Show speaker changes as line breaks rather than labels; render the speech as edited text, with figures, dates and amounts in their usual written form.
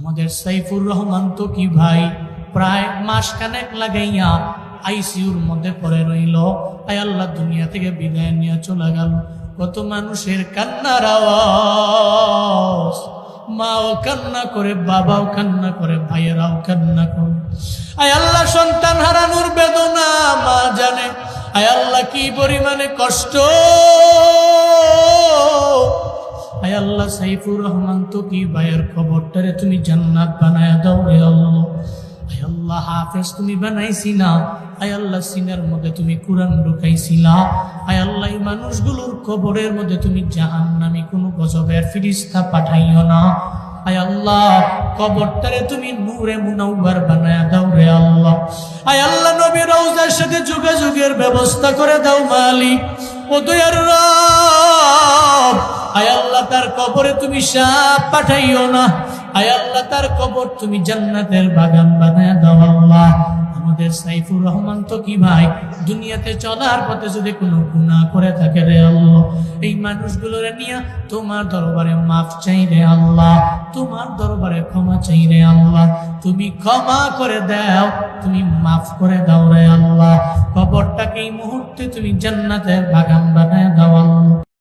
আমাদের সাইফুর রহমান তো কি ভাই প্রায় মাসখানেক লাগাইয়া আইসিইউর মধ্যে পড়ে রইল। আয় আল্লাহ দুনিয়া থেকে বিদায় নিয়ে চলে গেল। কত মানুষের কান্নার আওয়াজ, মাও কান্না করে, বাবাও কান্না করে, ভাইয়েরাও কান্না করে। আয় আল্লাহ সন্তান হারানোর বেদনা মা জানে। আয় আল্লাহ কি পরিমাণে কষ্ট। আয় আল্লাহ সাইফুর রহমান তো কি ভাইয়ের খবরটারে তুমি জান্নাত বানায়া দাও রে আল্লাহ। আয় আল্লাহ হাফেজ তুমি বানাইছিলা। আয় আল্লাহ সিনার মধ্যে তুমি কুরআন ঢুকাইছিলা। আয় আল্লাহ এই মানুষগুলোর কবরের মধ্যে তুমি জাহান্নামী কোনো গজবের ফেরেশতা পাঠাইও না। আয় আল্লাহ কবরটারে তুমি নূরে মুনাওয়ার বানায়া দাও রে আল্লাহ। আয় আল্লাহ নবী রওজার সাথে যোগাযোগের ব্যবস্থা করে দাও মালিক। ও দয়ার রব, আয় আল্লাহ তার কবরে তুমি সাপ পাঠাইও না। আয় আল্লাহ তার কবর তুমি জান্নাতের বাগান বানায়া দাও আল্লাহ। আমাদের সাইফুর রহমান তো কি ভাই দুনিয়াতে চলার পথে যদি কোনো গুনাহ করে থাকে রে আল্লাহ, এই মানুষগুলোরে নিয়ে তোমার দরবারে মাফ চাই রে আল্লাহ, তোমার দরবারে ক্ষমা চাই রে আল্লাহ। তুমি ক্ষমা করে দাও, তুমি মাফ করে দাও রে আল্লাহ। কবরটাকে এই মুহূর্তে তুমি জান্নাতের বাগান বানায় দাও আল্লাহ।